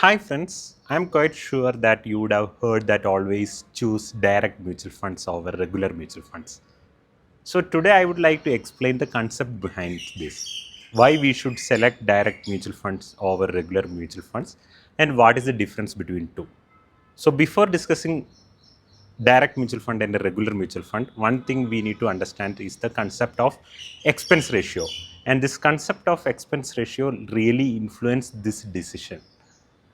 Hi friends, I'm quite sure that you would have heard that always choose direct mutual funds over regular mutual funds. So today I would like to explain the concept behind this. Why we should select direct mutual funds over regular mutual funds and what is the difference between two. So before discussing direct mutual fund and a regular mutual fund, one thing we need to understand is the concept of expense ratio. And this concept of expense ratio really influences this decision.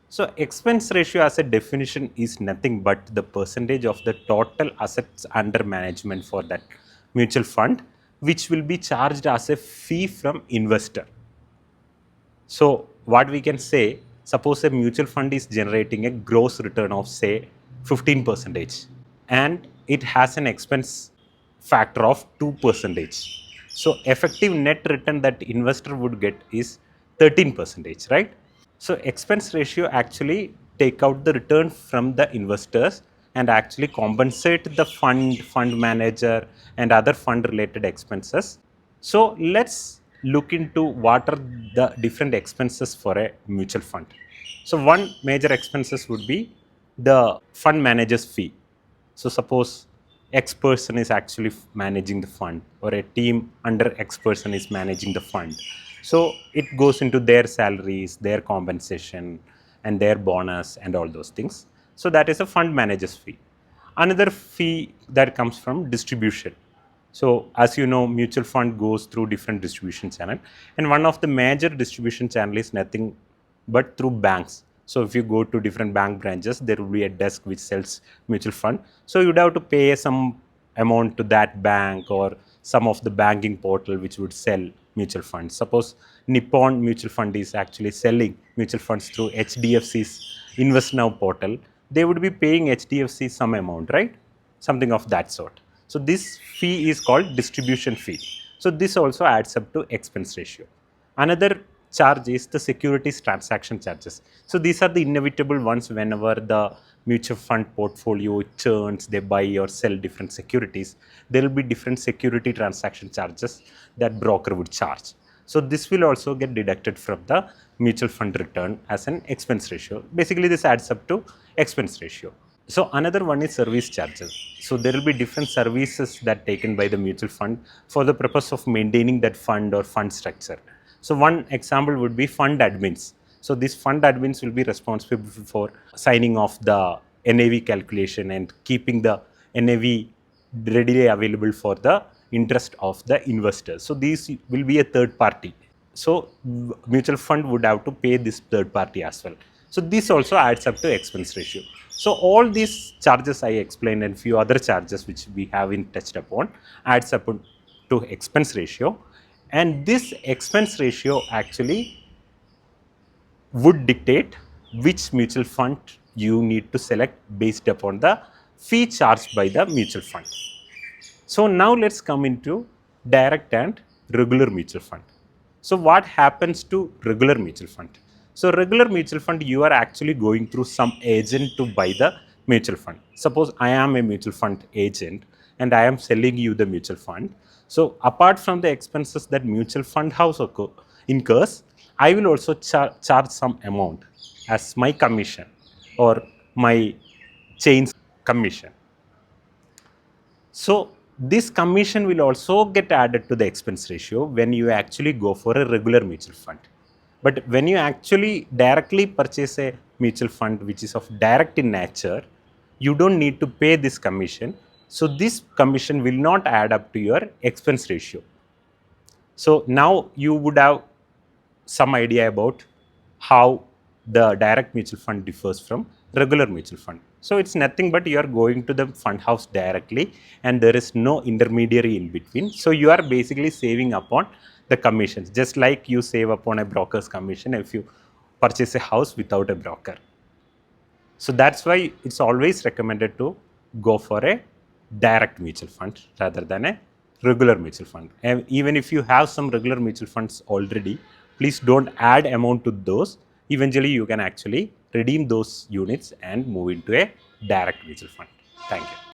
So expense ratio as a definition is nothing but the percentage of the total assets under management for that mutual fund, which will be charged as a fee from investor. So what we can say, suppose a mutual fund is generating a gross return of say 15% and it has an expense factor of 2%. So effective net return that investor would get is 13%, right? So expense ratio actually take out the return from the investors and actually compensate the fund manager and other fund related expenses. So let's look into what are the different expenses for a mutual fund. So one major expenses would be the fund manager's fee. So suppose X person is actually managing the fund or a team under X person is managing the fund. So it goes into their salaries, their compensation and their bonus and all those things. So that is a fund manager's fee. Another fee that comes from distribution. So as you know, mutual fund goes through different distribution channel, and one of the major distribution channel is nothing but through banks. So if you go to different bank branches, there will be a desk which sells mutual fund. So you'd have to pay some amount to that bank or some of the banking portal which would sell mutual funds. Suppose Nippon Mutual Fund is actually selling mutual funds through HDFC's Invest Now portal. They would be paying HDFC some amount, right? Something of that sort. So this fee is called distribution fee. So this also adds up to expense ratio. Another charge is the securities transaction charges. So these are the inevitable ones whenever the mutual fund portfolio churns, they buy or sell different securities, there will be different security transaction charges that broker would charge. So this will also get deducted from the mutual fund return as an expense ratio. Basically this adds up to expense ratio. So another one is service charges. So there will be different services that taken by the mutual fund for the purpose of maintaining that fund or fund structure. So one example would be fund admins. So these fund admins will be responsible for signing off the NAV calculation and keeping the NAV readily available for the interest of the investors. So these will be a third party. So mutual fund would have to pay this third party as well. So this also adds up to expense ratio. So all these charges I explained and few other charges which we haven't touched upon adds up to expense ratio, and this expense ratio actually would dictate which mutual fund you need to select based upon the fee charged by the mutual fund. So now let's come into direct and regular mutual fund. So what happens to regular mutual fund? So regular mutual fund, you are actually going through some agent to buy the mutual fund. Suppose I am a mutual fund agent and I am selling you the mutual fund. So apart from the expenses that mutual fund house incurs, I will also charge some amount as my commission or my chain's commission. So this commission will also get added to the expense ratio when you actually go for a regular mutual fund. But when you actually directly purchase a mutual fund which is of direct in nature, you don't need to pay this commission. So this commission will not add up to your expense ratio. So now you would have some idea about how the direct mutual fund differs from regular mutual fund. So it's nothing but you are going to the fund house directly and there is no intermediary in between. So you are basically saving upon the commissions, just like you save upon a broker's commission if you purchase a house without a broker. So that's why it's always recommended to go for a direct mutual fund rather than a regular mutual fund. And even if you have some regular mutual funds already, please don't add amount to those. Eventually, you can actually redeem those units and move into a direct mutual fund. Thank you.